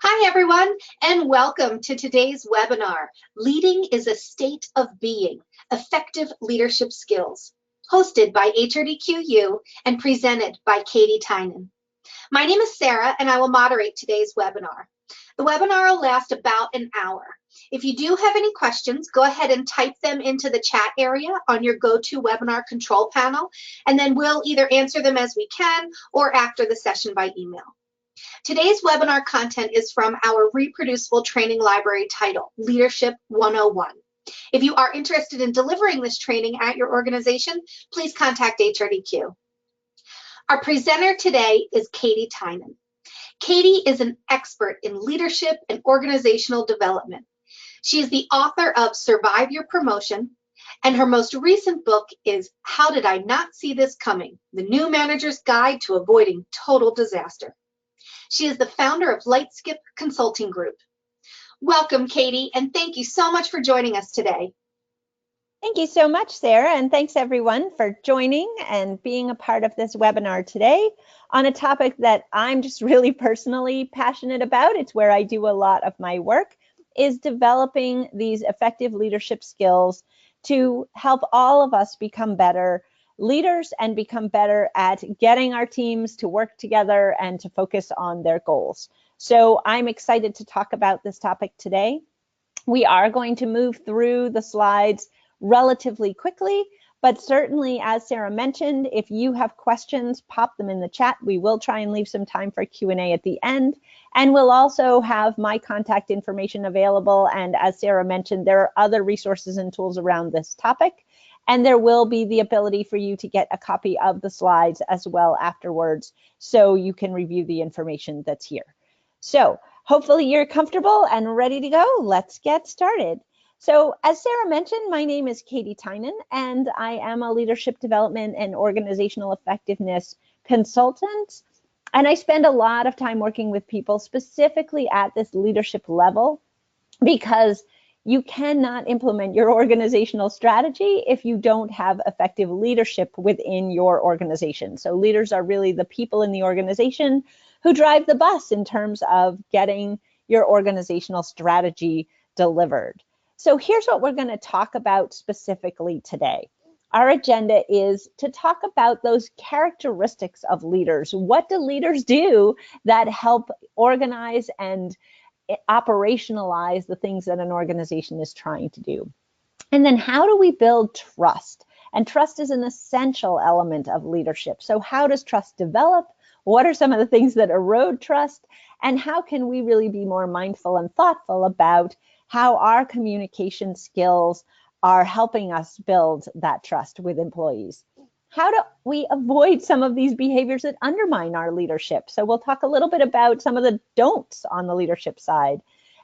Hi, everyone, and welcome to today's webinar, Leading is a State of Being, Effective Leadership Skills, hosted by HRDQ-U and presented by Katy Tynan. My name is Sarah, and I will moderate today's webinar. The webinar will last about an hour. If you do have any questions, go ahead and type them into the chat area on your GoToWebinar control panel, and then we'll either answer them as we can or after the session by email. Today's webinar content is from our reproducible training library titled Leadership 101. If you are interested in delivering this training at your organization, please contact HRDQ. Our presenter today is Katy Tynan. Katy is an expert in leadership and organizational development. She is the author of Survive Your Promotion, and her most recent book is How Did I Not See This Coming? The New Manager's Guide to Avoiding Total Disaster. She is the founder of Lightskip Consulting Group. Welcome, Katy, and thank you so much for joining us today. Thank you so much, Sarah, and thanks everyone for joining and being a part of this webinar today on a topic that I'm just really personally passionate about. It's where I do a lot of my work, is developing these effective leadership skills to help all of us become better leaders and become better at getting our teams to work together and to focus on their goals. So I'm excited to talk about this topic today. We are going to move through the slides relatively quickly, but certainly, as Sarah mentioned, if you have questions, pop them in the chat. We will try and leave some time for Q&A at the end, and we'll also have my contact information available. And as Sarah mentioned, there are other resources and tools around this topic, and there will be the ability for you to get a copy of the slides as well afterwards, so you can review the information that's here. So hopefully you're comfortable and ready to go. Let's get started. So as Sarah mentioned, my name is Katy Tynan, and I am a leadership development and organizational effectiveness consultant. And I spend a lot of time working with people specifically at this leadership level, because you cannot implement your organizational strategy if you don't have effective leadership within your organization. So leaders are really the people in the organization who drive the bus in terms of getting your organizational strategy delivered. So here's what we're going to talk about specifically today. Our agenda is to talk about those characteristics of leaders. What do leaders do that help organize and operationalize the things that an organization is trying to do? And then how do we build trust? And trust is an essential element of leadership. So how does trust develop? What are some of the things that erode trust? And how can we really be more mindful and thoughtful about how our communication skills are helping us build that trust with employees? How do we avoid some of these behaviors that undermine our leadership? So we'll talk a little bit about some of the don'ts on the leadership side.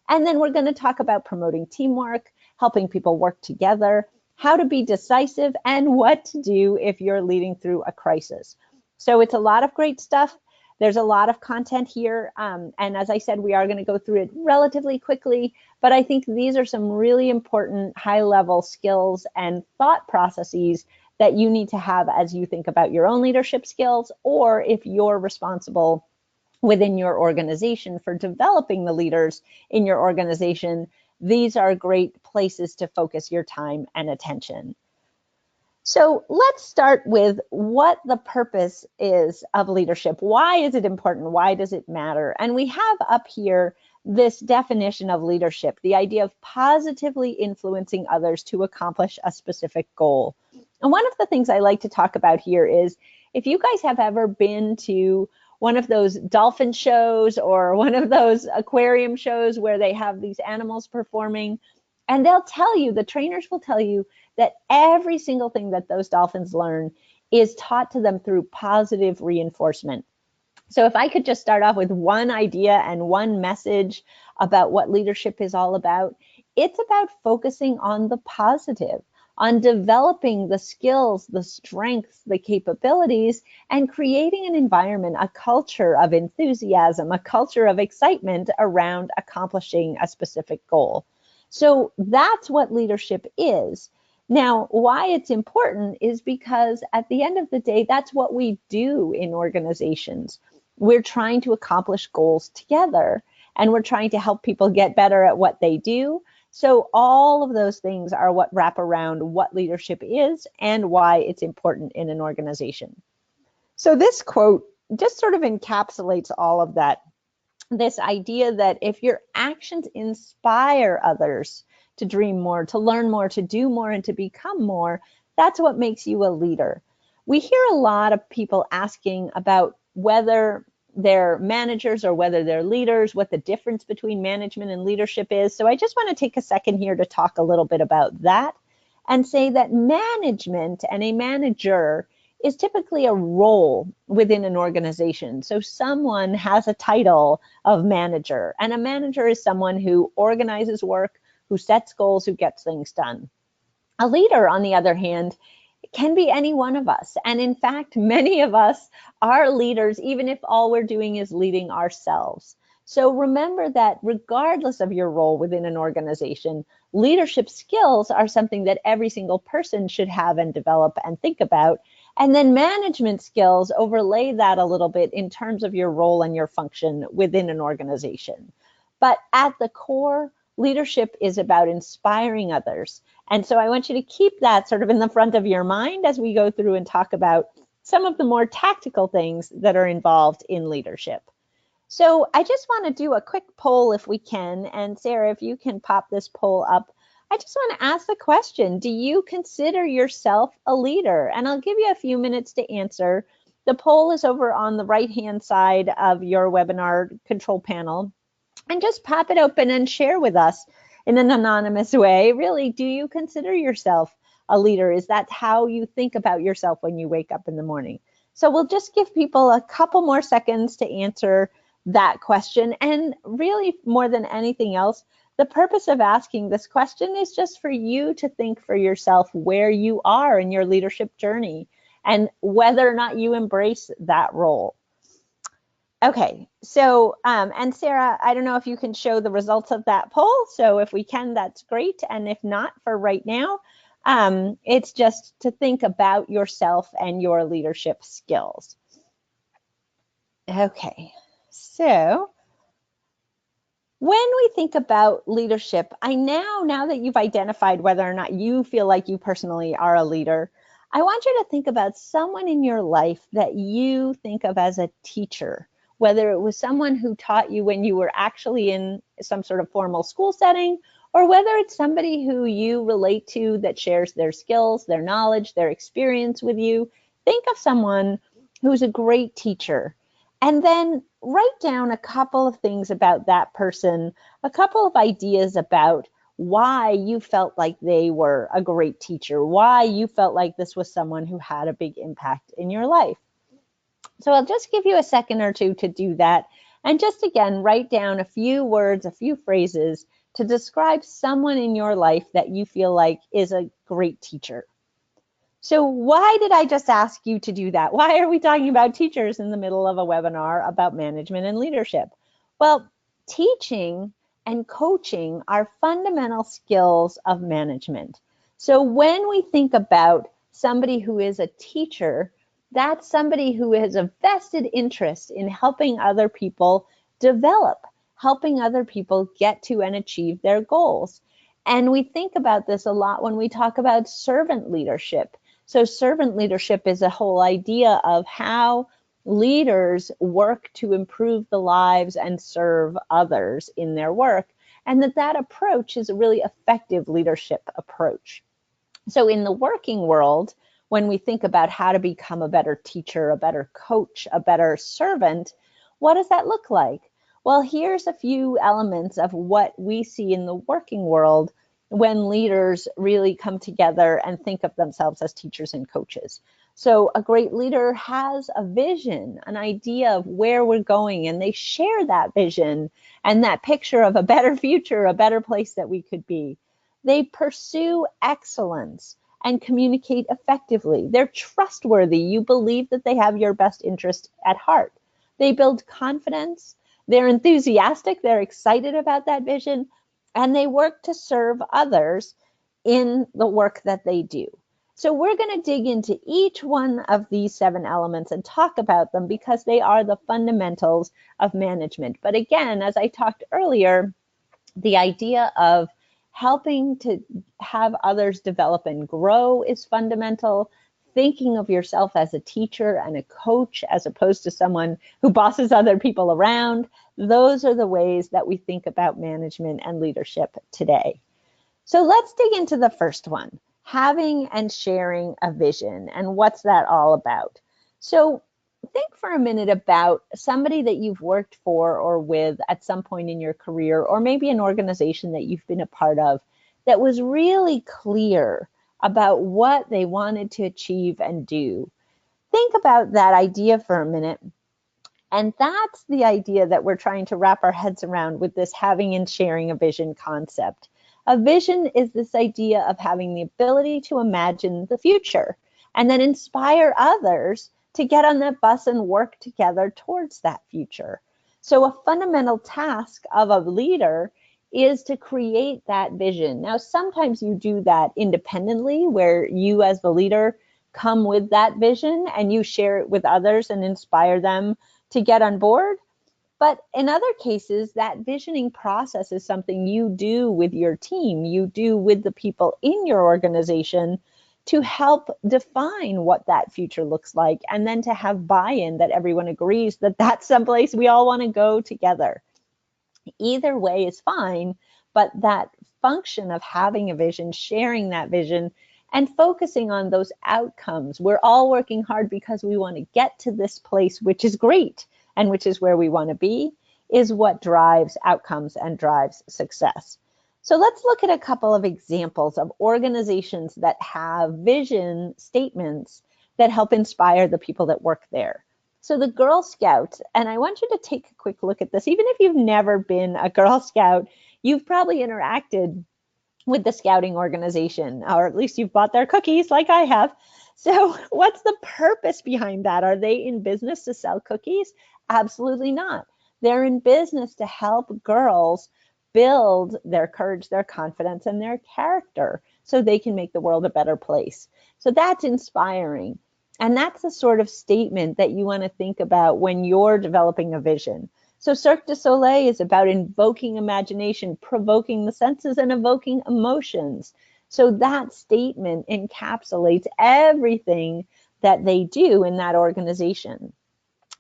And then we're going to talk about promoting teamwork, helping people work together, how to be decisive, and what to do if you're leading through a crisis. So it's a lot of great stuff. There's a lot of content here. And as I said, we are going to go through it relatively quickly, but I think these are some really important high-level skills and thought processes that you need to have as you think about your own leadership skills, or if you're responsible within your organization for developing the leaders in your organization. These are great places to focus your time and attention. So let's start with what the purpose is of leadership. Why is it important? Why does it matter? And we have up here this definition of leadership, the idea of positively influencing others to accomplish a specific goal. And one of the things I like to talk about here is, if you guys have ever been to one of those dolphin shows or one of those aquarium shows where they have these animals performing, and they'll tell you, the trainers will tell you, that every single thing that those dolphins learn is taught to them through positive reinforcement. So if I could just start off with one idea and one message about what leadership is all about, it's about focusing on the positive, on developing the skills, the strengths, the capabilities, and creating an environment, a culture of enthusiasm, a culture of excitement around accomplishing a specific goal. So that's what leadership is. Now, why it's important is because at the end of the day, that's what we do in organizations. We're trying to accomplish goals together. and we're trying to help people get better at what they do. So all of those things are what wrap around what leadership is and why it's important in an organization. So this quote just sort of encapsulates all of that. This idea that if your actions inspire others to dream more, to learn more, to do more, and to become more, that's what makes you a leader. We hear a lot of people asking about whether they're managers or whether they're leaders, what the difference between management and leadership is. So I just want to take a second here to talk a little bit about that and say that management and a manager is typically a role within an organization. So someone has a title of manager, and a manager is someone who organizes work, who sets goals, who gets things done. A leader, on the other hand, can be any one of us. And in fact, many of us are leaders, even if all we're doing is leading ourselves. So remember that regardless of your role within an organization, leadership skills are something that every single person should have and develop and think about. And then management skills overlay that a little bit in terms of your role and your function within an organization. But at the core, leadership is about inspiring others. And so I want you to keep that sort of in the front of your mind as we go through and talk about some of the more tactical things that are involved in leadership. So I just want to do a quick poll if we can. And Sarah, if you can pop this poll up, I just want to ask the question, do you consider yourself a leader? And I'll give you a few minutes to answer. The poll is over on the right-hand side of your webinar control panel. And just pop it open and share with us in an anonymous way. Really, do you consider yourself a leader? Is that how you think about yourself when you wake up in the morning? So we'll just give people a couple more seconds to answer that question. And really, more than anything else, the purpose of asking this question is just for you to think for yourself where you are in your leadership journey and whether or not you embrace that role. Okay, so, and Sarah, I don't know if you can show the results of that poll. So if we can, that's great. And if not, for right now, it's just to think about yourself and your leadership skills. Okay, so when we think about leadership, now that you've identified whether or not you feel like you personally are a leader, I want you to think about someone in your life that you think of as a teacher, whether it was someone who taught you when you were actually in some sort of formal school setting, or whether it's somebody who you relate to that shares their skills, their knowledge, their experience with you. Think of someone who's a great teacher. And then write down a couple of things about that person, a couple of ideas about why you felt like they were a great teacher, why you felt like this was someone who had a big impact in your life. So I'll just give you a second or two to do that. And just again, write down a few words, a few phrases to describe someone in your life that you feel like is a great teacher. So why did I just ask you to do that? Why are we talking about teachers in the middle of a webinar about management and leadership? Well, teaching and coaching are fundamental skills of management. So when we think about somebody who is a teacher, that's somebody who has a vested interest in helping other people develop, helping other people get to and achieve their goals. And we think about this a lot when we talk about servant leadership. So servant leadership is a whole idea of how leaders work to improve the lives and serve others in their work, and that approach is a really effective leadership approach. So in the working world, when we think about how to become a better teacher, a better coach, a better servant, what does that look like? Well, here's a few elements of what we see in the working world when leaders really come together and think of themselves as teachers and coaches. So a great leader has a vision, an idea of where we're going, and they share that vision and that picture of a better future, a better place that we could be. They pursue excellence and communicate effectively. They're trustworthy. You believe that they have your best interest at heart. They build confidence. They're enthusiastic. They're excited about that vision. And they work to serve others in the work that they do. So we're going to dig into each one of these 7 elements and talk about them because they are the fundamentals of management. But again, as I talked earlier, the idea of helping to have others develop and grow is fundamental. Thinking of yourself as a teacher and a coach as opposed to someone who bosses other people around, those are the ways that we think about management and leadership today. So let's dig into the first one, having and sharing a vision. And what's that all about? So think for a minute about somebody that you've worked for or with at some point in your career, or maybe an organization that you've been a part of that was really clear about what they wanted to achieve and do. Think about that idea for a minute. And that's the idea that we're trying to wrap our heads around with this having and sharing a vision concept. A vision is this idea of having the ability to imagine the future and then inspire others to get on that bus and work together towards that future. So a fundamental task of a leader is to create that vision. Now, sometimes you do that independently, where you as the leader come with that vision and you share it with others and inspire them to get on board. But in other cases, that visioning process is something you do with your team, you do with the people in your organization to help define what that future looks like, and then to have buy-in that everyone agrees that that's someplace we all want to go together. Either way is fine, but that function of having a vision, sharing that vision, and focusing on those outcomes. We're all working hard because we want to get to this place, which is great, and which is where we want to be, is what drives outcomes and drives success. So let's look at a couple of examples of organizations that have vision statements that help inspire the people that work there. So the Girl Scouts, and I want you to take a quick look at this. Even if you've never been a Girl Scout, you've probably interacted with the scouting organization, or at least you've bought their cookies like I have. So what's the purpose behind that? Are they in business to sell cookies? Absolutely not. They're in business to help girls build their courage, their confidence, and their character so they can make the world a better place. So that's inspiring. And that's the sort of statement that you want to think about when you're developing a vision. So Cirque du Soleil is about invoking imagination, provoking the senses, and evoking emotions. So that statement encapsulates everything that they do in that organization.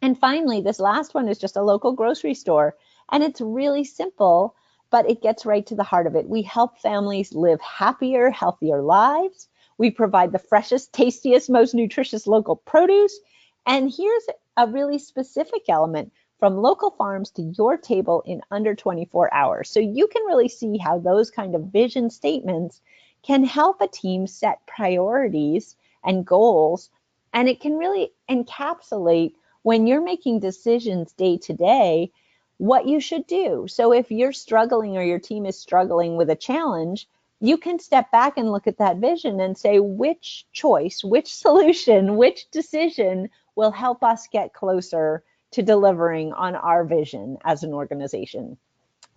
And finally, this last one is just a local grocery store. And it's really simple, but it gets right to the heart of it. We help families live happier, healthier lives. We provide the freshest, tastiest, most nutritious local produce. And here's a really specific element: from local farms to your table in under 24 hours. So you can really see how those kind of vision statements can help a team set priorities and goals. And it can really encapsulate, when you're making decisions day to day, what you should do. So if you're struggling or your team is struggling with a challenge, you can step back and look at that vision and say, which choice, which solution, which decision will help us get closer to delivering on our vision as an organization.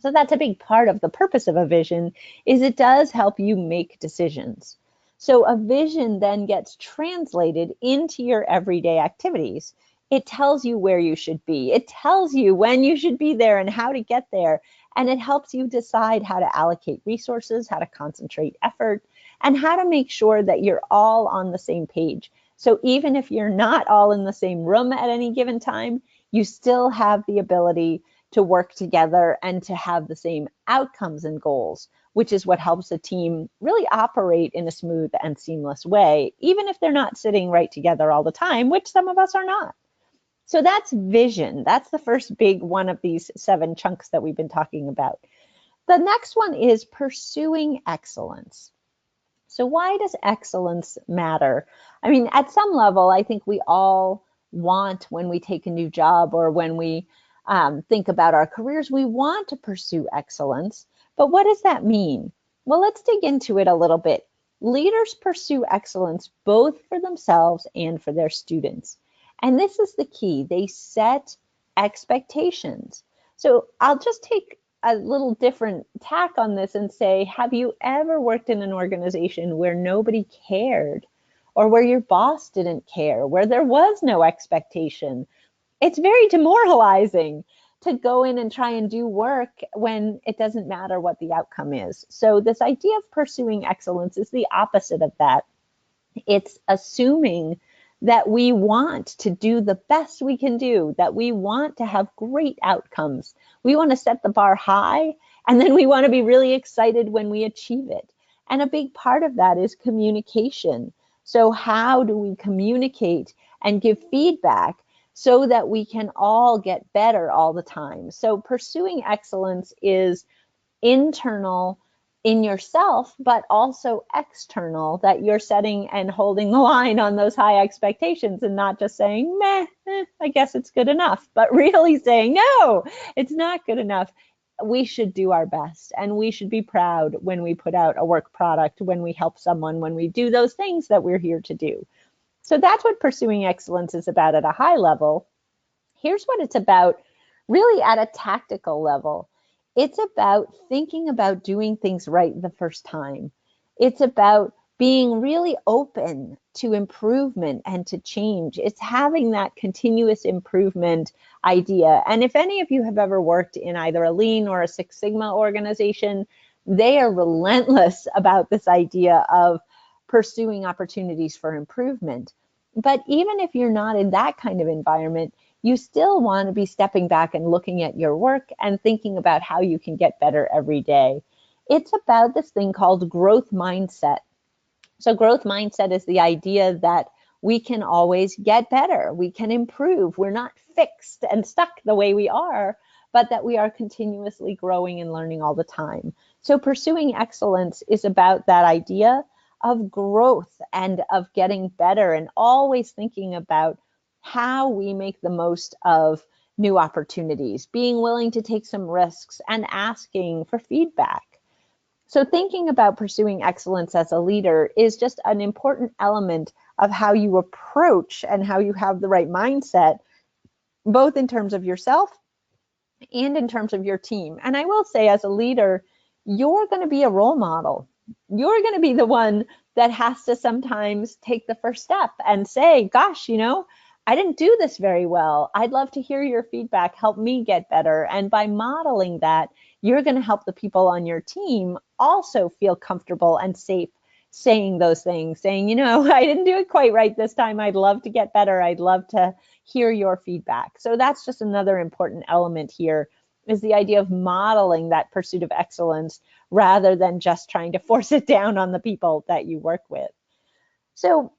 So that's a big part of the purpose of a vision, is it does help you make decisions. So a vision then gets translated into your everyday activities. It tells you where you should be. It tells you when you should be there and how to get there. And it helps you decide how to allocate resources, how to concentrate effort, and how to make sure that you're all on the same page. So even if you're not all in the same room at any given time, you still have the ability to work together and to have the same outcomes and goals, which is what helps a team really operate in a smooth and seamless way, even if they're not sitting right together all the time, which some of us are not. So that's vision. That's the first big one of these 7 chunks that we've been talking about. The next one is pursuing excellence. So why does excellence matter? I mean, at some level, I think we all want, when we take a new job or when we think about our careers, we want to pursue excellence. But what does that mean? Well, let's dig into it a little bit. Leaders pursue excellence both for themselves and for their students. And this is the key. They set expectations. So I'll just take a little different tack on this and say, have you ever worked in an organization where nobody cared or where your boss didn't care, where there was no expectation. It's very demoralizing to go in and try and do work when it doesn't matter what the outcome is. So this idea of pursuing excellence is the opposite of that. It's assuming that we want to do the best we can do, that we want to have great outcomes. We want to set the bar high, and then we want to be really excited when we achieve it. And a big part of that is communication. So how do we communicate and give feedback so that we can all get better all the time? So pursuing excellence is internal in yourself, but also external, that you're setting and holding the line on those high expectations and not just saying, meh, I guess it's good enough, but really saying, no, it's not good enough. We should do our best, and we should be proud when we put out a work product, when we help someone, when we do those things that we're here to do. So that's what pursuing excellence is about at a high level. Here's what it's about really at a tactical level. It's about thinking about doing things right the first time. It's about being really open to improvement and to change. It's having that continuous improvement idea. And if any of you have ever worked in either a Lean or a Six Sigma organization, they are relentless about this idea of pursuing opportunities for improvement. But even if you're not in that kind of environment, you still want to be stepping back and looking at your work and thinking about how you can get better every day. It's about this thing called growth mindset. So growth mindset is the idea that we can always get better. We can improve. We're not fixed and stuck the way we are, but that we are continuously growing and learning all the time. So pursuing excellence is about that idea of growth and of getting better, and always thinking about how we make the most of new opportunities, being willing to take some risks and asking for feedback. So thinking about pursuing excellence as a leader is just an important element of how you approach and how you have the right mindset, both in terms of yourself and in terms of your team. And I will say, as a leader, you're going to be a role model. You're going to be the one that has to sometimes take the first step and say, gosh, I didn't do this very well. I'd love to hear your feedback. Help me get better. And by modeling that, you're going to help the people on your team also feel comfortable and safe saying those things, saying, I didn't do it quite right this time. I'd love to get better. I'd love to hear your feedback. So that's just another important element here, is the idea of modeling that pursuit of excellence rather than just trying to force it down on the people that you work with. So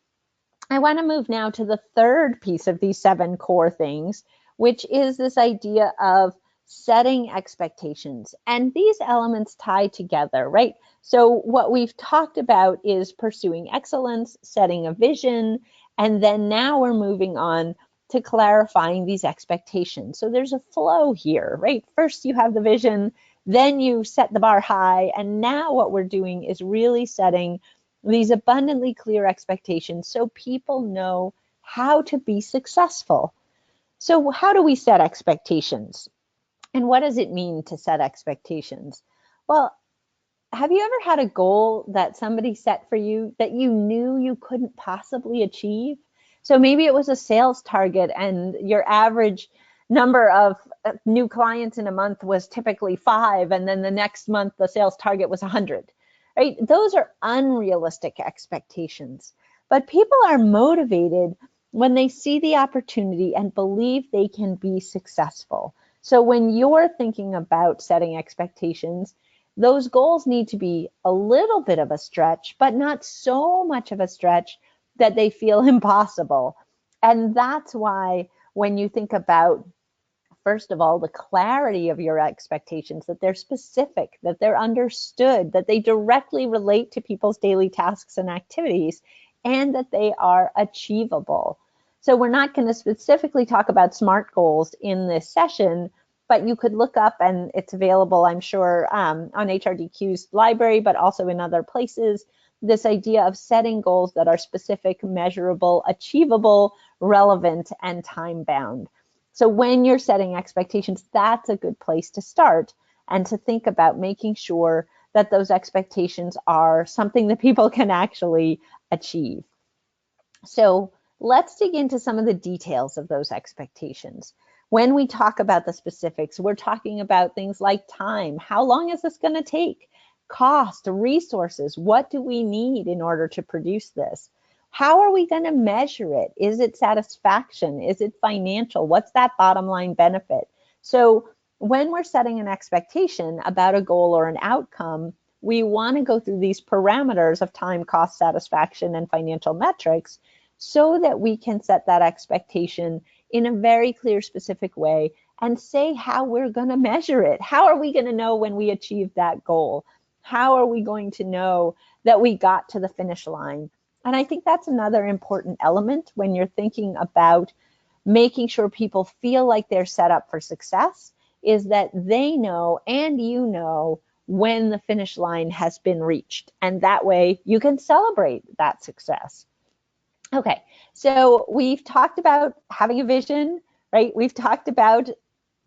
I want to move now to the third piece of these 7 core things, which is this idea of setting expectations. And these elements tie together, right? So what we've talked about is pursuing excellence, setting a vision, and then now we're moving on to clarifying these expectations. So there's a flow here, right? First you have the vision, then you set the bar high, and now what we're doing is really setting these abundantly clear expectations so people know how to be successful. So how do we set expectations? And what does it mean to set expectations? Well, have you ever had a goal that somebody set for you that you knew you couldn't possibly achieve? So maybe it was a sales target and your average number of new clients in a month was typically 5, and then the next month the sales target was 100. Right? Those are unrealistic expectations. But people are motivated when they see the opportunity and believe they can be successful. So when you're thinking about setting expectations, those goals need to be a little bit of a stretch, but not so much of a stretch that they feel impossible. And that's why when you think about, first of all, the clarity of your expectations, that they're specific, that they're understood, that they directly relate to people's daily tasks and activities, and that they are achievable. So we're not going to specifically talk about SMART goals in this session, but you could look up, and it's available, I'm sure, on HRDQ's library, but also in other places, this idea of setting goals that are specific, measurable, achievable, relevant, and time-bound. So when you're setting expectations, that's a good place to start, and to think about making sure that those expectations are something that people can actually achieve. So let's dig into some of the details of those expectations. When we talk about the specifics, we're talking about things like time. How long is this going to take? Cost, resources. What do we need in order to produce this? How are we going to measure it? Is it satisfaction? Is it financial? What's that bottom line benefit? So when we're setting an expectation about a goal or an outcome, we want to go through these parameters of time, cost, satisfaction, and financial metrics so that we can set that expectation in a very clear, specific way and say how we're going to measure it. How are we going to know when we achieved that goal? How are we going to know that we got to the finish line? And I think that's another important element when you're thinking about making sure people feel like they're set up for success, is that they know and you know when the finish line has been reached. And that way you can celebrate that success. Okay, so we've talked about having a vision, right? We've talked about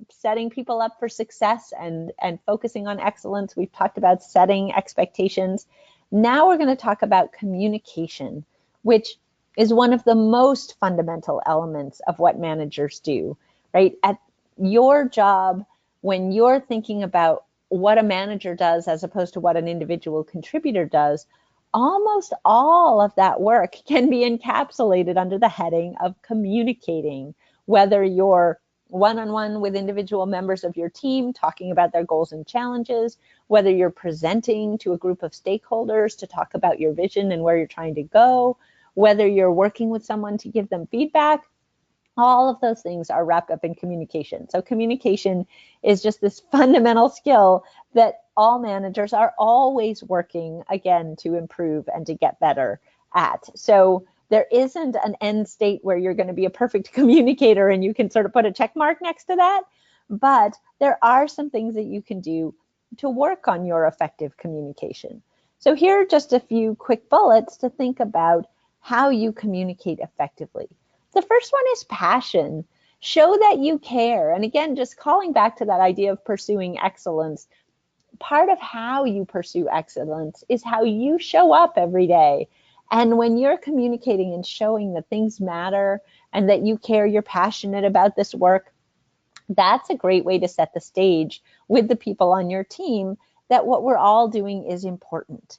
setting people up for success and focusing on excellence. We've talked about setting expectations. Now we're going to talk about communication, which is one of the most fundamental elements of what managers do, right? At your job, when you're thinking about what a manager does as opposed to what an individual contributor does, almost all of that work can be encapsulated under the heading of communicating, whether you're one-on-one with individual members of your team talking about their goals and challenges, whether you're presenting to a group of stakeholders to talk about your vision and where you're trying to go, whether you're working with someone to give them feedback. All of those things are wrapped up in communication. So communication is just this fundamental skill that all managers are always working, again, to improve and to get better at. So there isn't an end state where you're going to be a perfect communicator and you can sort of put a check mark next to that. But there are some things that you can do to work on your effective communication. So here are just a few quick bullets to think about how you communicate effectively. The first one is passion. Show that you care. And again, just calling back to that idea of pursuing excellence, part of how you pursue excellence is how you show up every day. And when you're communicating and showing that things matter and that you care, you're passionate about this work, that's a great way to set the stage with the people on your team that what we're all doing is important.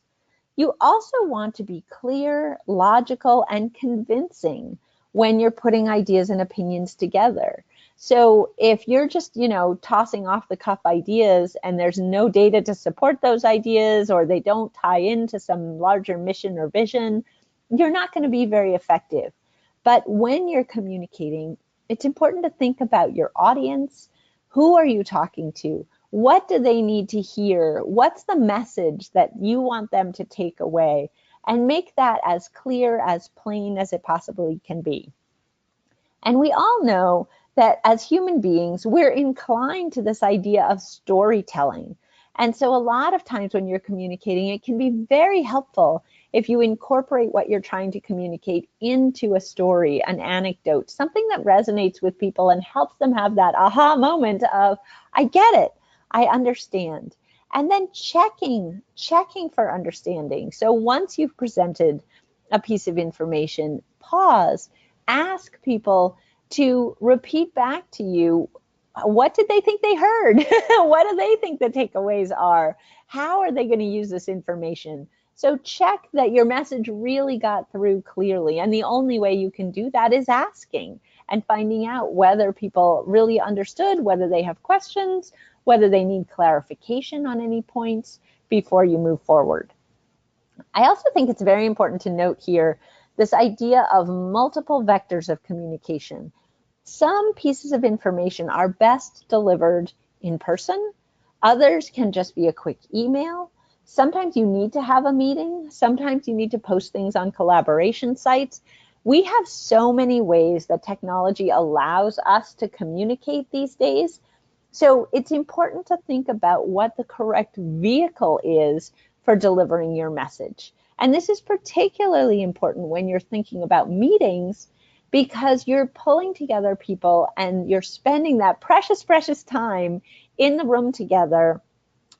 You also want to be clear, logical, and convincing when you're putting ideas and opinions together. So if you're just, tossing off the cuff ideas and there's no data to support those ideas, or they don't tie into some larger mission or vision, you're not going to be very effective. But when you're communicating, it's important to think about your audience. Who are you talking to? What do they need to hear? What's the message that you want them to take away? And make that as clear, as plain as it possibly can be. And we all know that as human beings, we're inclined to this idea of storytelling. And so a lot of times when you're communicating, it can be very helpful if you incorporate what you're trying to communicate into a story, an anecdote, something that resonates with people and helps them have that aha moment of, I get it, I understand. And then checking for understanding. So once you've presented a piece of information, pause, ask people to repeat back to you, what did they think they heard? What do they think the takeaways are? How are they going to use this information? So check that your message really got through clearly. And the only way you can do that is asking and finding out whether people really understood, whether they have questions, whether they need clarification on any points before you move forward. I also think it's very important to note here this idea of multiple vectors of communication. Some pieces of information are best delivered in person. Others can just be a quick email. Sometimes you need to have a meeting. Sometimes you need to post things on collaboration sites. We have so many ways that technology allows us to communicate these days. So it's important to think about what the correct vehicle is for delivering your message. And this is particularly important when you're thinking about meetings, because you're pulling together people and you're spending that precious, precious time in the room together.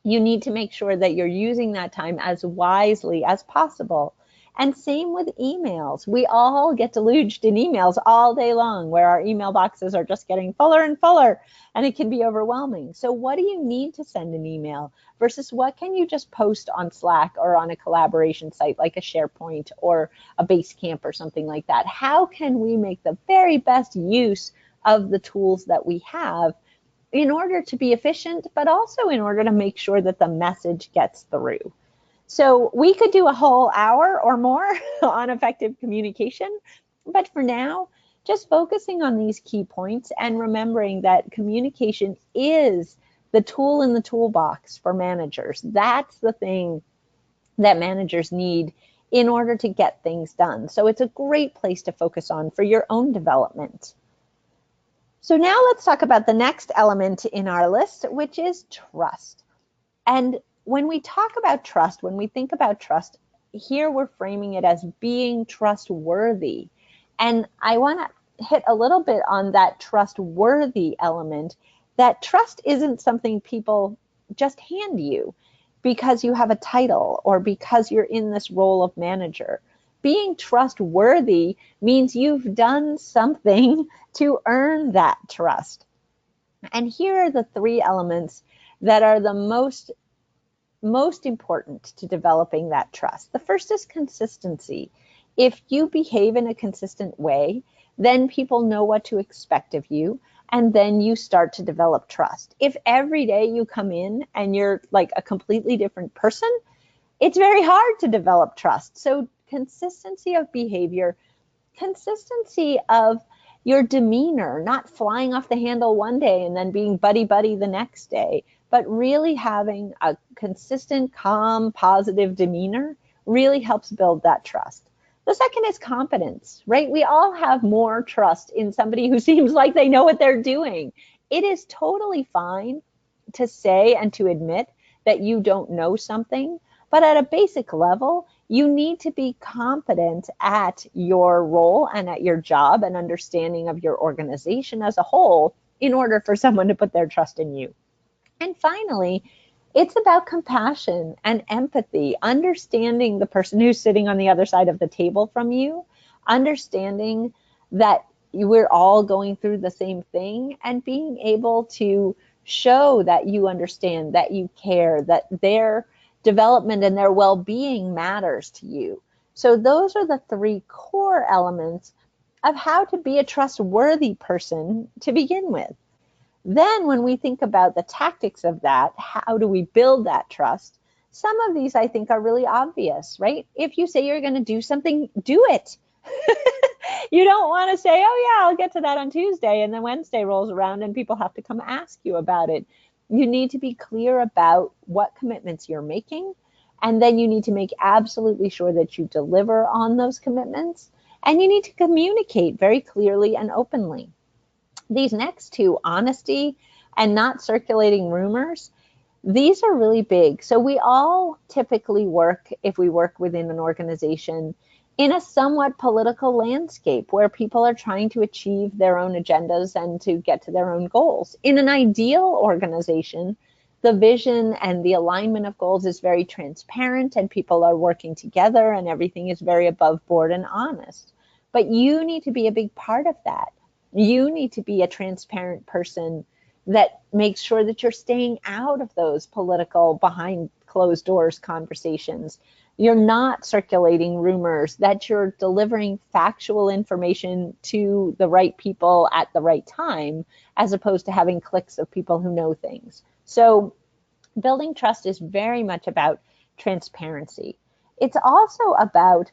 You need to make sure that you're using that time as wisely as possible. And same with emails. We all get deluged in emails all day long, where our email boxes are just getting fuller and fuller, and it can be overwhelming. So what do you need to send an email versus what can you just post on Slack or on a collaboration site like a SharePoint or a Basecamp or something like that? How can we make the very best use of the tools that we have in order to be efficient, but also in order to make sure that the message gets through? So we could do a whole hour or more on effective communication, but for now, just focusing on these key points and remembering that communication is the tool in the toolbox for managers. That's the thing that managers need in order to get things done. So it's a great place to focus on for your own development. So now let's talk about the next element in our list, which is trust. And when we talk about trust, when we think about trust, here we're framing it as being trustworthy. And I want to hit a little bit on that trustworthy element, that trust isn't something people just hand you because you have a title or because you're in this role of manager. Being trustworthy means you've done something to earn that trust. And here are the three elements that are the most important to developing that trust. The first is consistency. If you behave in a consistent way, then people know what to expect of you, and then you start to develop trust. If every day you come in and you're like a completely different person, it's very hard to develop trust. So consistency of behavior, consistency of your demeanor, not flying off the handle one day and then being buddy-buddy the next day, but really having a consistent, calm, positive demeanor really helps build that trust. The second is competence, right? We all have more trust in somebody who seems like they know what they're doing. It is totally fine to say and to admit that you don't know something, but at a basic level, you need to be competent at your role and at your job and understanding of your organization as a whole in order for someone to put their trust in you. And finally, it's about compassion and empathy, understanding the person who's sitting on the other side of the table from you, understanding that we're all going through the same thing, and being able to show that you understand, that you care, that their development and their well-being matters to you. So those are the three core elements of how to be a trustworthy person to begin with. Then when we think about the tactics of that, how do we build that trust? Some of these I think are really obvious, right? If you say you're going to do something, do it. You don't want to say, oh yeah, I'll get to that on Tuesday, and then Wednesday rolls around and people have to come ask you about it. You need to be clear about what commitments you're making, and then you need to make absolutely sure that you deliver on those commitments, and you need to communicate very clearly and openly. These next two, honesty and not circulating rumors, these are really big. So we all typically work, if we work within an organization, in a somewhat political landscape where people are trying to achieve their own agendas and to get to their own goals. In an ideal organization, the vision and the alignment of goals is very transparent and people are working together and everything is very above board and honest. But you need to be a big part of that. You need to be a transparent person that makes sure that you're staying out of those political behind closed doors conversations. You're not circulating rumors, that you're delivering factual information to the right people at the right time, as opposed to having cliques of people who know things. So building trust is very much about transparency. It's also about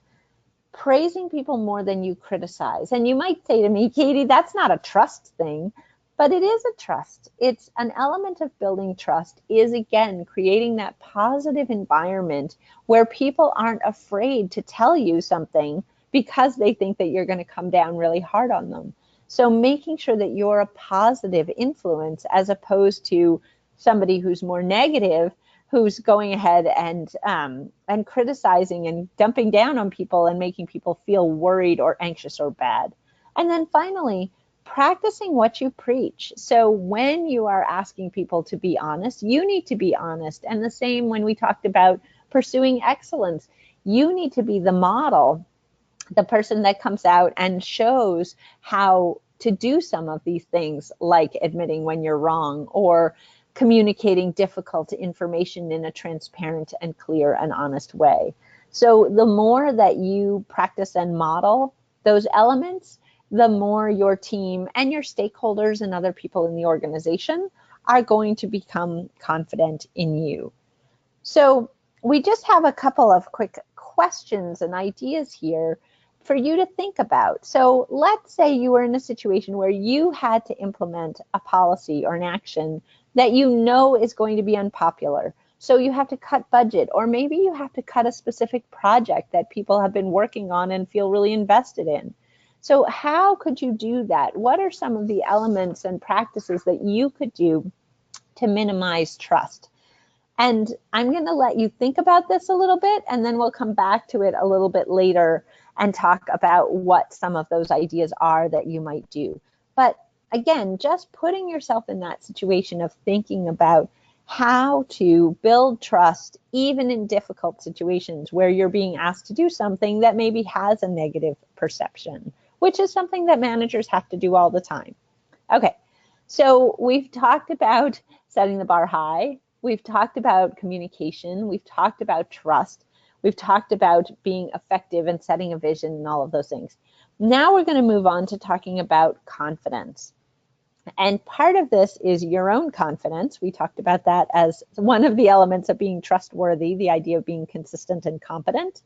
praising people more than you criticize. And you might say to me, Katy, that's not a trust thing, but it is a trust. It's an element of building trust is, again, creating that positive environment where people aren't afraid to tell you something because they think that you're going to come down really hard on them. So making sure that you're a positive influence as opposed to somebody who's more negative, who's going ahead and criticizing and dumping down on people and making people feel worried or anxious or bad. And then finally, practicing what you preach. So when you are asking people to be honest, you need to be honest. And the same when we talked about pursuing excellence. You need to be the model, the person that comes out and shows how to do some of these things, like admitting when you're wrong or communicating difficult information in a transparent and clear and honest way. So the more that you practice and model those elements, the more your team and your stakeholders and other people in the organization are going to become confident in you. So we just have a couple of quick questions and ideas here for you to think about. So let's say you were in a situation where you had to implement a policy or an action that you know is going to be unpopular. So you have to cut budget, or maybe you have to cut a specific project that people have been working on and feel really invested in. So how could you do that? What are some of the elements and practices that you could do to minimize trust? And I'm going to let you think about this a little bit, and then we'll come back to it a little bit later and talk about what some of those ideas are that you might do. But again, just putting yourself in that situation of thinking about how to build trust, even in difficult situations where you're being asked to do something that maybe has a negative perception, which is something that managers have to do all the time. Okay, so we've talked about setting the bar high. We've talked about communication. We've talked about trust. We've talked about being effective and setting a vision and all of those things. Now we're going to move on to talking about confidence. And part of this is your own confidence. We talked about that as one of the elements of being trustworthy, the idea of being consistent and competent.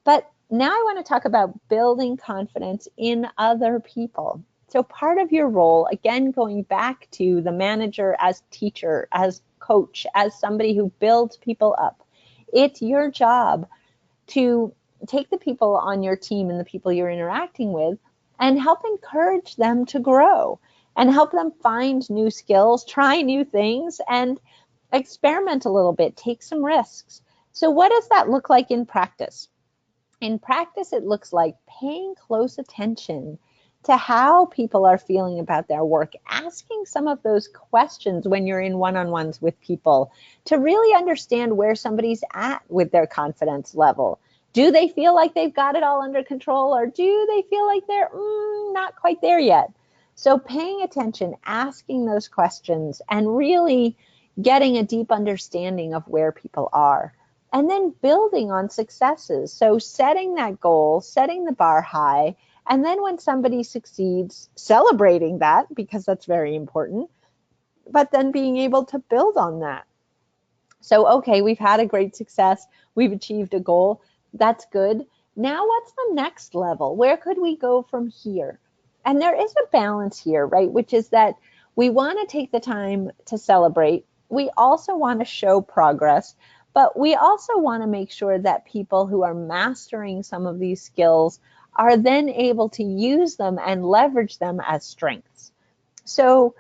But now I want to talk about building confidence in other people. So part of your role, again, going back to the manager as teacher, as coach, as somebody who builds people up, it's your job to take the people on your team and the people you're interacting with and help encourage them to grow and help them find new skills, try new things, and experiment a little bit, take some risks. So what does that look like in practice? In practice, it looks like paying close attention to how people are feeling about their work, asking some of those questions when you're in one-on-ones with people to really understand where somebody's at with their confidence level. Do they feel like they've got it all under control, or do they feel like they're not quite there yet? So paying attention, asking those questions, and really getting a deep understanding of where people are. And then building on successes. So setting that goal, setting the bar high, and then when somebody succeeds, celebrating that, because that's very important, but then being able to build on that. So, okay, we've had a great success. We've achieved a goal. That's good. Now what's the next level? Where could we go from here? And there is a balance here, right? Which is that we want to take the time to celebrate. We also want to show progress, but we also want to make sure that people who are mastering some of these skills are then able to use them and leverage them as strengths. So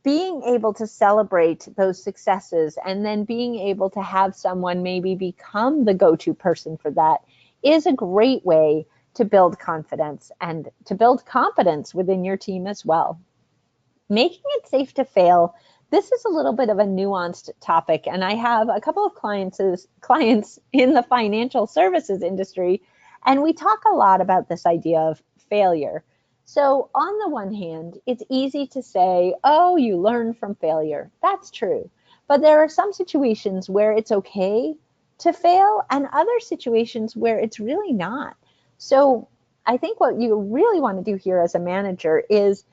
being able to celebrate those successes and then being able to have someone maybe become the go-to person for that is a great way to build confidence and to build competence within your team as well. Making it safe to fail. This is a little bit of a nuanced topic, and I have a couple of clients in the financial services industry, and we talk a lot about this idea of failure. So on the one hand, it's easy to say, oh, you learn from failure. That's true. But there are some situations where it's okay to fail and other situations where it's really not. So I think what you really want to do here as a manager is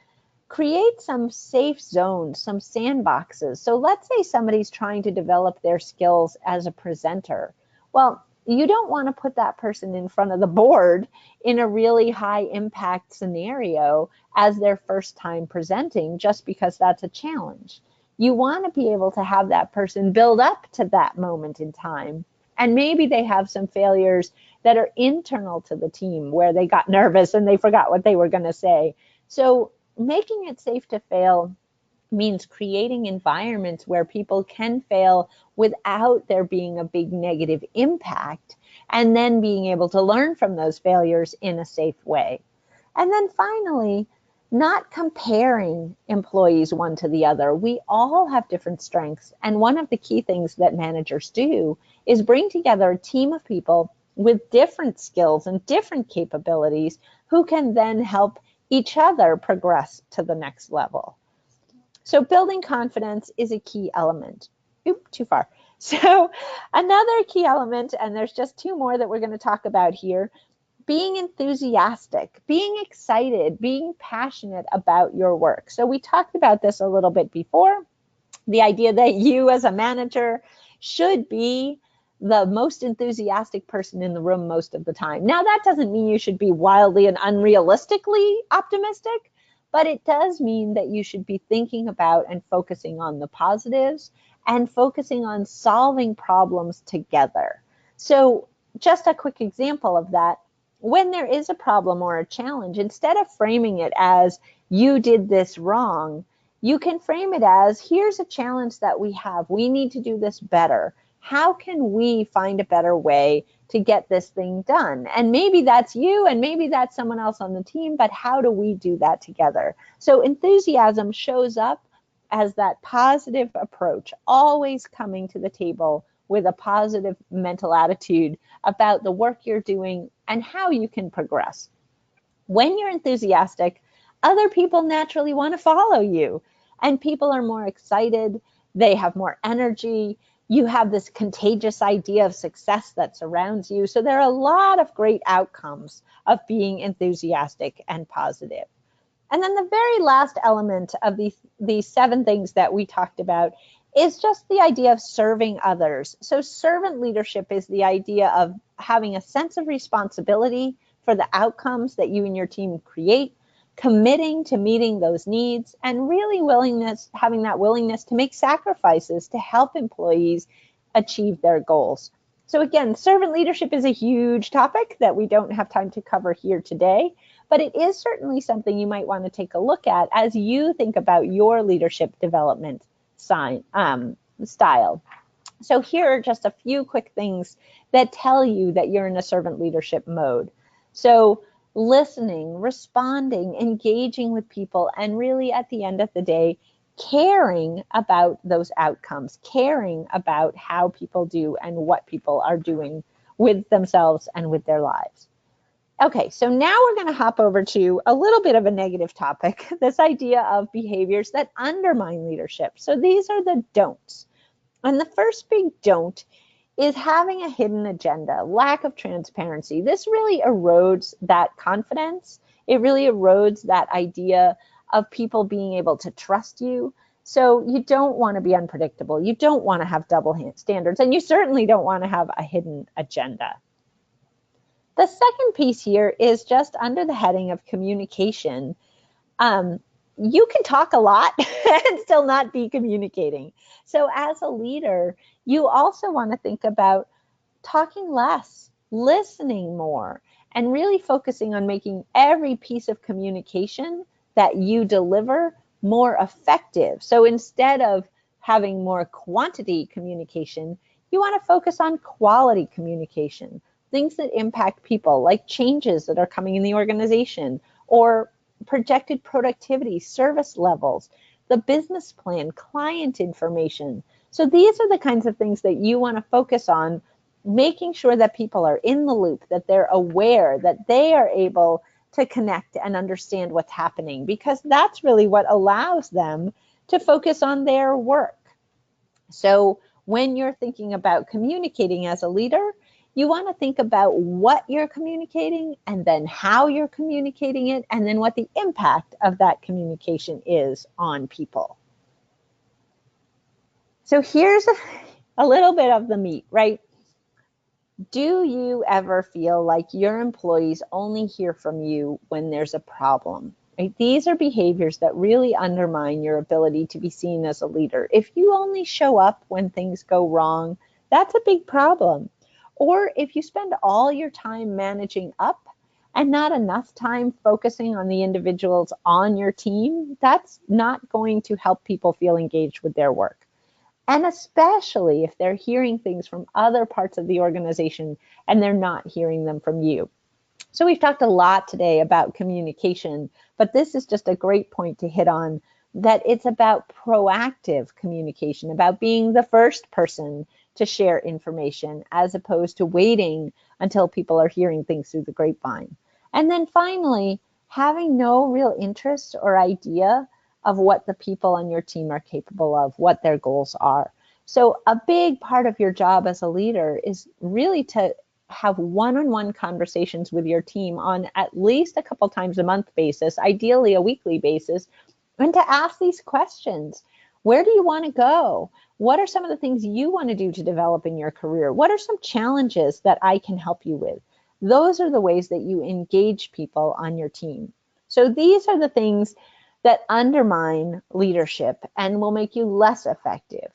create some safe zones, some sandboxes. So let's say somebody's trying to develop their skills as a presenter. Well, you don't want to put that person in front of the board in a really high impact scenario as their first time presenting just because that's a challenge. You want to be able to have that person build up to that moment in time. And maybe they have some failures that are internal to the team where they got nervous and they forgot what they were going to say. So making it safe to fail means creating environments where people can fail without there being a big negative impact, and then being able to learn from those failures in a safe way. And then finally, not comparing employees one to the other. We all have different strengths, and one of the key things that managers do is bring together a team of people with different skills and different capabilities who can then help each other progress to the next level. So building confidence is a key element. Oop, too far. So another key element, and there's just two more that we're going to talk about here, being enthusiastic, being excited, being passionate about your work. So we talked about this a little bit before, the idea that you as a manager should be the most enthusiastic person in the room most of the time. Now, that doesn't mean you should be wildly and unrealistically optimistic, but it does mean that you should be thinking about and focusing on the positives and focusing on solving problems together. So just a quick example of that, when there is a problem or a challenge, instead of framing it as you did this wrong, you can frame it as, here's a challenge that we have. We need to do this better. How can we find a better way to get this thing done? And maybe that's you and maybe that's someone else on the team, but how do we do that together? So enthusiasm shows up as that positive approach, always coming to the table with a positive mental attitude about the work you're doing and how you can progress. When you're enthusiastic, other people naturally want to follow you, and people are more excited, they have more energy, you have this contagious idea of success that surrounds you. So there are a lot of great outcomes of being enthusiastic and positive. And then the very last element of these 7 things that we talked about is just the idea of serving others. So servant leadership is the idea of having a sense of responsibility for the outcomes that you and your team create, committing to meeting those needs, and really having that willingness to make sacrifices to help employees achieve their goals. So again, servant leadership is a huge topic that we don't have time to cover here today, but it is certainly something you might want to take a look at as you think about your leadership development style. So here are just a few quick things that tell you that you're in a servant leadership mode. So listening, responding, engaging with people, and really at the end of the day, caring about those outcomes, caring about how people do and what people are doing with themselves and with their lives. Okay, so now we're going to hop over to a little bit of a negative topic, this idea of behaviors that undermine leadership. So these are the don'ts. And the first big don't is having a hidden agenda, lack of transparency. This really erodes that confidence. It really erodes that idea of people being able to trust you. So you don't want to be unpredictable. You don't want to have double standards, and you certainly don't want to have a hidden agenda. The second piece here is just under the heading of communication. You can talk a lot and still not be communicating. So as a leader, you also want to think about talking less, listening more, and really focusing on making every piece of communication that you deliver more effective. So instead of having more quantity communication, you want to focus on quality communication, things that impact people, like changes that are coming in the organization, or projected productivity, service levels, the business plan, client information. So these are the kinds of things that you want to focus on, making sure that people are in the loop, that they're aware, that they are able to connect and understand what's happening, because that's really what allows them to focus on their work. So when you're thinking about communicating as a leader, you want to think about what you're communicating and then how you're communicating it, and then what the impact of that communication is on people. So here's a little bit of the meat, right? Do you ever feel like your employees only hear from you when there's a problem? Right? These are behaviors that really undermine your ability to be seen as a leader. If you only show up when things go wrong, that's a big problem. Or if you spend all your time managing up and not enough time focusing on the individuals on your team, that's not going to help people feel engaged with their work. And especially if they're hearing things from other parts of the organization and they're not hearing them from you. So we've talked a lot today about communication, but this is just a great point to hit on, that it's about proactive communication, about being the first person to share information as opposed to waiting until people are hearing things through the grapevine. And then finally, having no real interest or idea of what the people on your team are capable of, what their goals are. So a big part of your job as a leader is really to have one-on-one conversations with your team on at least a couple times a month basis, ideally a weekly basis, and to ask these questions. Where do you want to go? What are some of the things you want to do to develop in your career? What are some challenges that I can help you with? Those are the ways that you engage people on your team. So these are the things that undermine leadership and will make you less effective.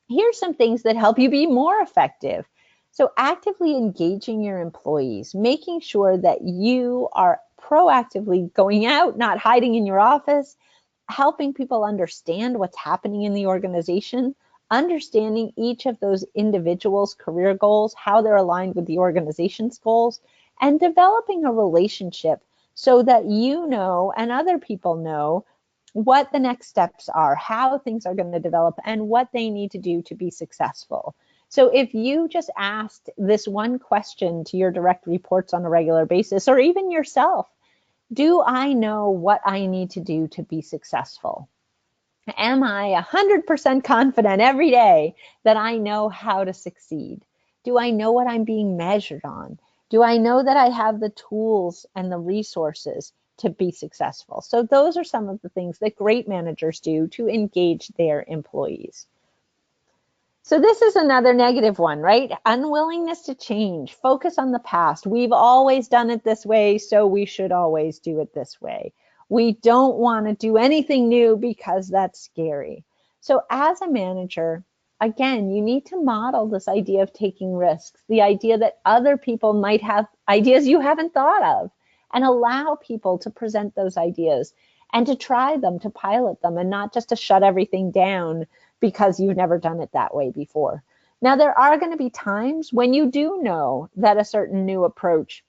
Here's some things that help you be more effective. So actively engaging your employees, making sure that you are proactively going out, not hiding in your office, helping people understand what's happening in the organization, understanding each of those individuals' career goals, how they're aligned with the organization's goals, and developing a relationship so that you know and other people know what the next steps are, how things are going to develop, and what they need to do to be successful. So if you just asked this one question to your direct reports on a regular basis, or even yourself, do I know what I need to do to be successful? Am I 100% confident every day that I know how to succeed? Do I know what I'm being measured on? Do I know that I have the tools and the resources to be successful? So those are some of the things that great managers do to engage their employees. So this is another negative one, right? Unwillingness to change, focus on the past. We've always done it this way, so we should always do it this way. We don't want to do anything new because that's scary. So as a manager, again, you need to model this idea of taking risks, the idea that other people might have ideas you haven't thought of, and allow people to present those ideas and to try them, to pilot them, and not just to shut everything down because you've never done it that way before. Now, there are going to be times when you do know that a certain new approach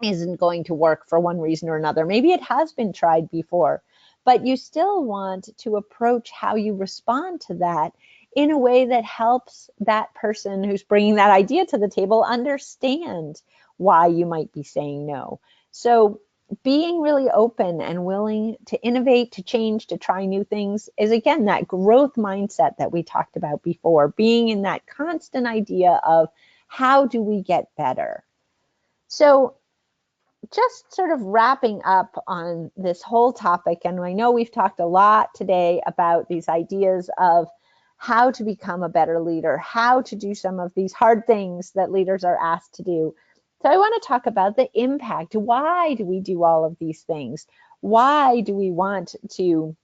isn't going to work for one reason or another. Maybe it has been tried before, but you still want to approach how you respond to that in a way that helps that person who's bringing that idea to the table understand why you might be saying no. So being really open and willing to innovate, to change, to try new things is, again, that growth mindset that we talked about before, being in that constant idea of how do we get better? So just sort of wrapping up on this whole topic, and I know we've talked a lot today about these ideas of how to become a better leader, how to do some of these hard things that leaders are asked to do. So I want to talk about the impact. Why do we do all of these things? Why do we want to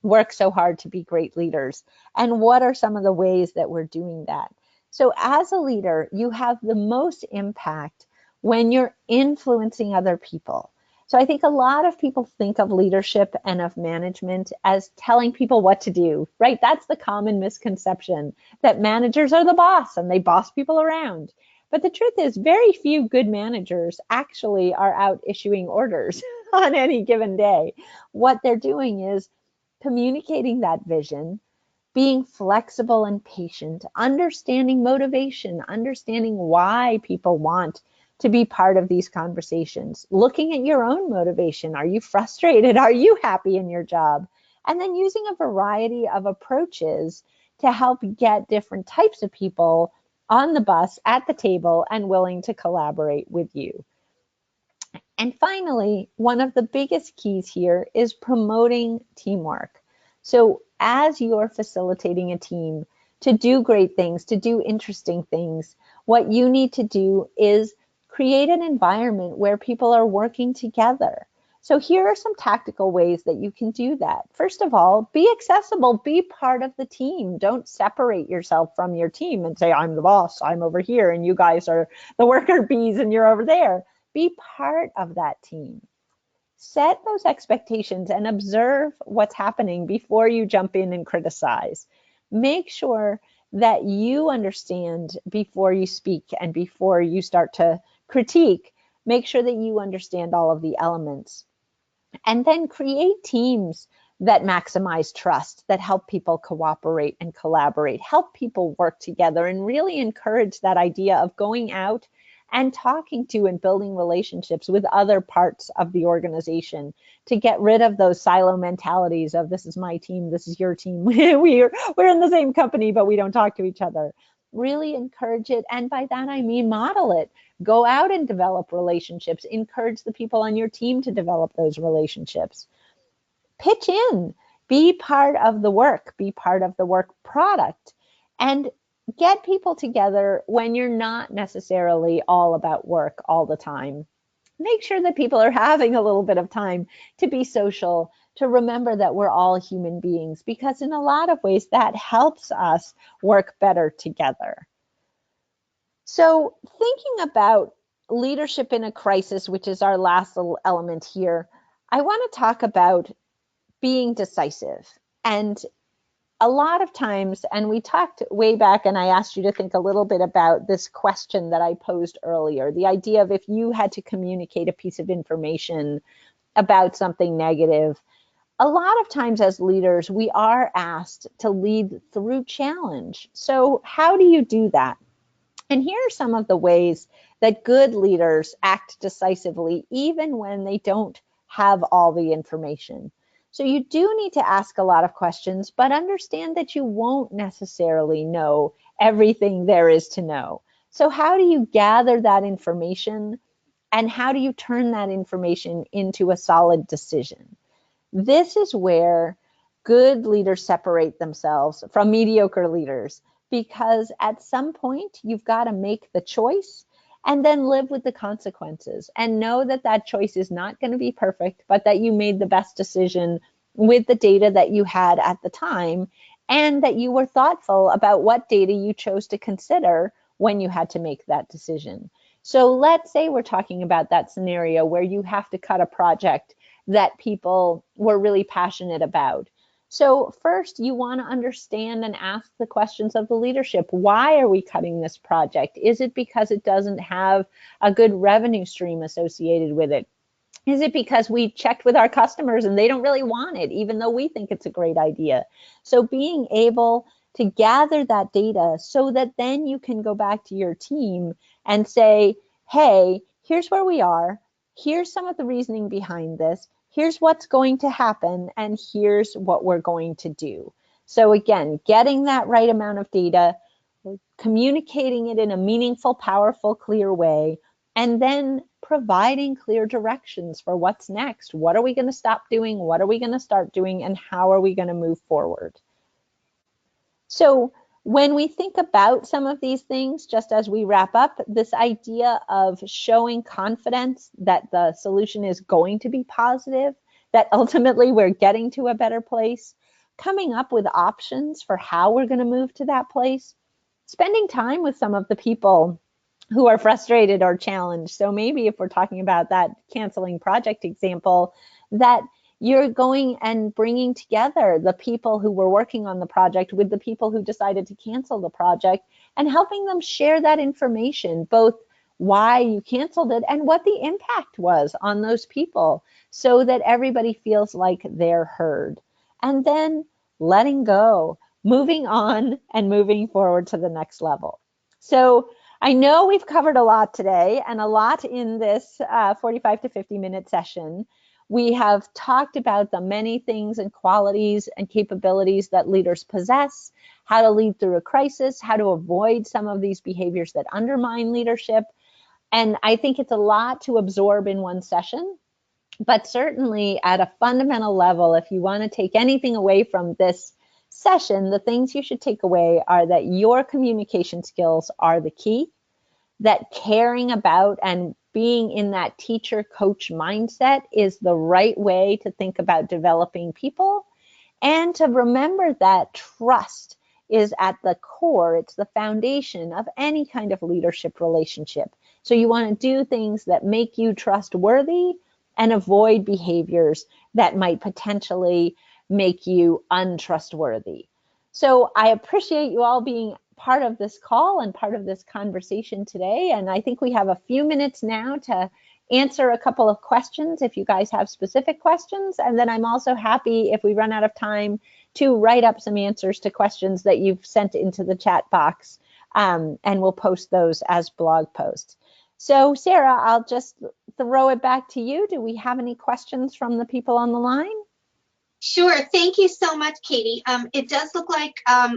work so hard to be great leaders? And what are some of the ways that we're doing that? So as a leader, you have the most impact when you're influencing other people. So I think a lot of people think of leadership and of management as telling people what to do, right? That's the common misconception, that managers are the boss and they boss people around. But the truth is, very few good managers actually are out issuing orders on any given day. What they're doing is communicating that vision, being flexible and patient, understanding motivation, understanding why people want to be part of these conversations, looking at your own motivation. Are you frustrated? Are you happy in your job? And then using a variety of approaches to help get different types of people on the bus, at the table, and willing to collaborate with you. And finally, one of the biggest keys here is promoting teamwork. So as you're facilitating a team to do great things, to do interesting things, what you need to do is create an environment where people are working together. So here are some tactical ways that you can do that. First of all, be accessible, be part of the team. Don't separate yourself from your team and say, I'm the boss, I'm over here, and you guys are the worker bees and you're over there. Be part of that team. Set those expectations and observe what's happening before you jump in and criticize. Make sure that you understand before you speak and before you start to critique. Make sure that you understand all of the elements. And then create teams that maximize trust, that help people cooperate and collaborate, help people work together, and really encourage that idea of going out and talking to and building relationships with other parts of the organization to get rid of those silo mentalities of this is my team, this is your team, we're in the same company, but we don't talk to each other. Really encourage it. And by that, I mean model it. Go out and develop relationships. Encourage the people on your team to develop those relationships. Pitch in, be part of the work, be part of the work product, and get people together when you're not necessarily all about work all the time. Make sure that people are having a little bit of time to be social, to remember that we're all human beings, because in a lot of ways that helps us work better together. So thinking about leadership in a crisis, which is our last little element here, I want to talk about being decisive. And a lot of times, and we talked way back, and I asked you to think a little bit about this question that I posed earlier, the idea of if you had to communicate a piece of information about something negative, a lot of times as leaders, we are asked to lead through challenge. So how do you do that? And here are some of the ways that good leaders act decisively, even when they don't have all the information. So you do need to ask a lot of questions, but understand that you won't necessarily know everything there is to know. So how do you gather that information, and how do you turn that information into a solid decision? This is where good leaders separate themselves from mediocre leaders, because at some point you've got to make the choice and then live with the consequences and know that that choice is not going to be perfect, but that you made the best decision with the data that you had at the time, and that you were thoughtful about what data you chose to consider when you had to make that decision. So let's say we're talking about that scenario where you have to cut a project that people were really passionate about. So first, you want to understand and ask the questions of the leadership. Why are we cutting this project? Is it because it doesn't have a good revenue stream associated with it? Is it because we checked with our customers and they don't really want it, even though we think it's a great idea? So being able to gather that data so that then you can go back to your team and say, hey, here's where we are. Here's some of the reasoning behind this. Here's what's going to happen, and here's what we're going to do. So again, getting that right amount of data, communicating it in a meaningful, powerful, clear way, and then providing clear directions for what's next. What are we going to stop doing? What are we going to start doing? And how are we going to move forward? So when we think about some of these things, just as we wrap up, this idea of showing confidence that the solution is going to be positive, that ultimately we're getting to a better place, coming up with options for how we're going to move to that place, spending time with some of the people who are frustrated or challenged. So maybe if we're talking about that canceling project example, that you're going and bringing together the people who were working on the project with the people who decided to cancel the project, and helping them share that information, both why you canceled it and what the impact was on those people, so that everybody feels like they're heard. And then letting go, moving on, and moving forward to the next level. So I know we've covered a lot today, and a lot in this 45 to 50 minute session. We have talked about the many things and qualities and capabilities that leaders possess, how to lead through a crisis, how to avoid some of these behaviors that undermine leadership. And I think it's a lot to absorb in one session, but certainly at a fundamental level, if you want to take anything away from this session, the things you should take away are that your communication skills are the key, that caring about and being in that teacher coach mindset is the right way to think about developing people, and to remember that trust is at the core. It's the foundation of any kind of leadership relationship. So you want to do things that make you trustworthy and avoid behaviors that might potentially make you untrustworthy. So I appreciate you all being part of this call and part of this conversation today. And I think we have a few minutes now to answer a couple of questions if you guys have specific questions. And then I'm also happy if we run out of time to write up some answers to questions that you've sent into the chat box, and we'll post those as blog posts. So Sarah, I'll just throw it back to you. Do we have any questions from the people on the line? Sure. Thank you so much, Katy. It does look like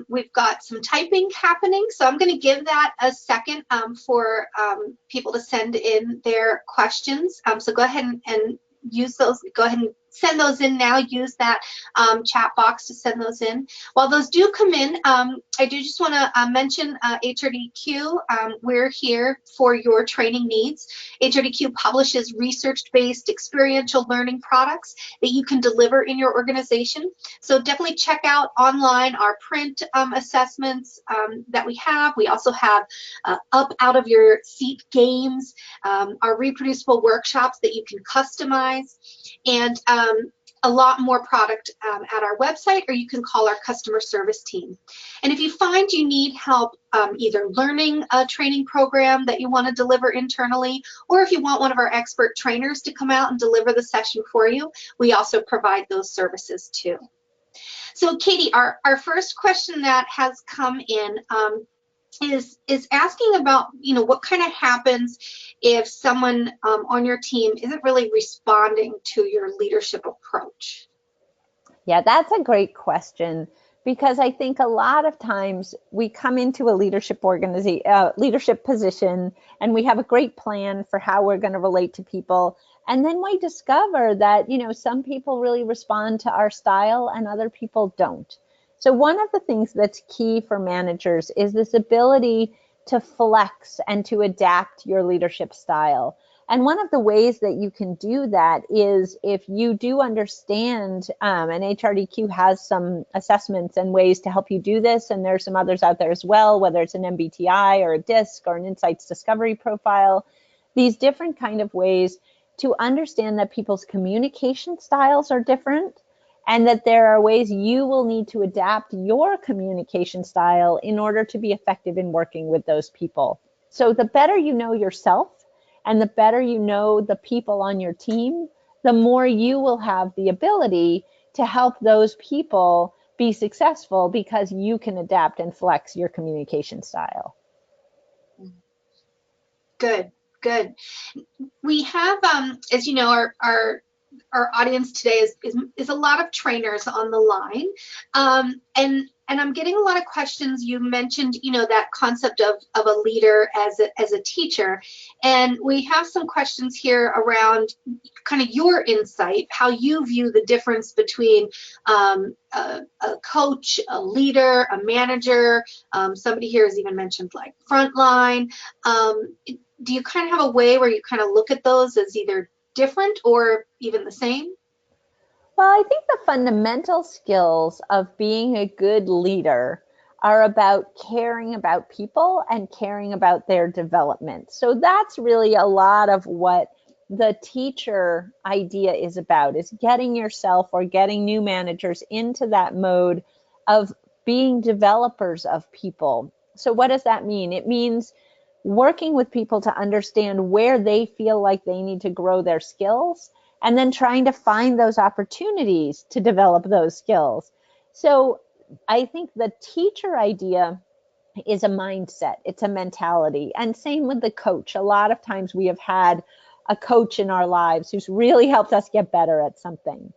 we've got some typing happening, so I'm going to give that a second for people to send in their questions. So go ahead and use those. Go ahead and send those in now. Use that chat box to send those in. While those do come in, I do just want to mention HRDQ. We're here for your training needs. HRDQ publishes research-based experiential learning products that you can deliver in your organization. So definitely check out online our print assessments that we have. We also have up out of your seat games, our reproducible workshops that you can customize, and a lot more product at our website, or you can call our customer service team. And if you find you need help either learning a training program that you want to deliver internally, or if you want one of our expert trainers to come out and deliver the session for you, we also provide those services too. So Katy, our first question that has come in is asking about, what kind of happens if someone on your team isn't really responding to your leadership approach? Yeah, that's a great question, because I think a lot of times we come into a leadership position, and we have a great plan for how we're going to relate to people. And then we discover that, some people really respond to our style and other people don't. So one of the things that's key for managers is this ability to flex and to adapt your leadership style. And one of the ways that you can do that is if you do understand, and HRDQ has some assessments and ways to help you do this, and there's some others out there as well, whether it's an MBTI or a DISC or an Insights Discovery Profile, these different kind of ways to understand that people's communication styles are different, and that there are ways you will need to adapt your communication style in order to be effective in working with those people. So the better you know yourself, and the better you know the people on your team, the more you will have the ability to help those people be successful, because you can adapt and flex your communication style. Good, good. We have, as you know, our audience today is a lot of trainers on the line, and I'm getting a lot of questions. You mentioned, that concept of a leader as a teacher, and we have some questions here around kind of your insight, how you view the difference between a coach, a leader, a manager. Somebody here has even mentioned like frontline. Do you kind of have a way where you kind of look at those as either different or even the same? Well, I think the fundamental skills of being a good leader are about caring about people and caring about their development. So that's really a lot of what the teacher idea is about, is getting yourself or getting new managers into that mode of being developers of people. So what does that mean? It means working with people to understand where they feel like they need to grow their skills, and then trying to find those opportunities to develop those skills. So I think the teacher idea is a mindset, it's a mentality. And same with the coach. A lot of times we have had a coach in our lives who's really helped us get better at something.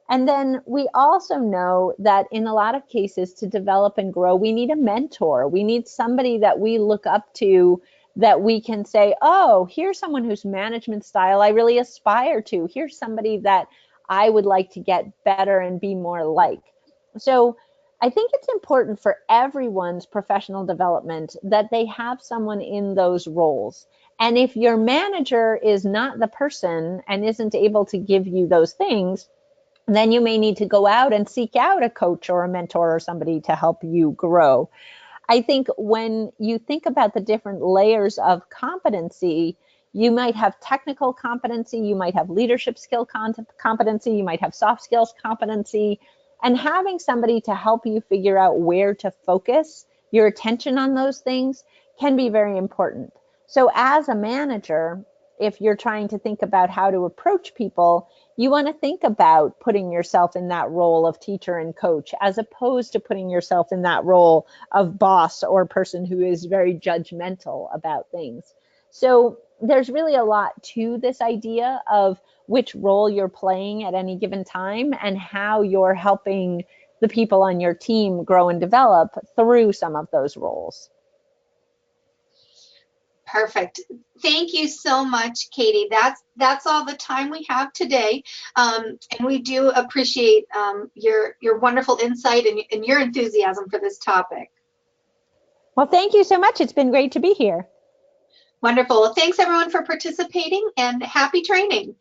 And then we also know that in a lot of cases, to develop and grow, we need a mentor. We need somebody that we look up to, that we can say, oh, here's someone whose management style I really aspire to. Here's somebody that I would like to get better and be more like. So I think it's important for everyone's professional development that they have someone in those roles. And if your manager is not the person and isn't able to give you those things, then you may need to go out and seek out a coach or a mentor or somebody to help you grow. I think when you think about the different layers of competency, you might have technical competency, you might have leadership skill competency, you might have soft skills competency, and having somebody to help you figure out where to focus your attention on those things can be very important. So as a manager, if you're trying to think about how to approach people, you want to think about putting yourself in that role of teacher and coach, as opposed to putting yourself in that role of boss or person who is very judgmental about things. So there's really a lot to this idea of which role you're playing at any given time and how you're helping the people on your team grow and develop through some of those roles. Perfect. Thank you so much, Katy. That's all the time we have today, and we do appreciate your wonderful insight and your enthusiasm for this topic. Well, thank you so much. It's been great to be here. Wonderful. Well, thanks everyone for participating, and happy training.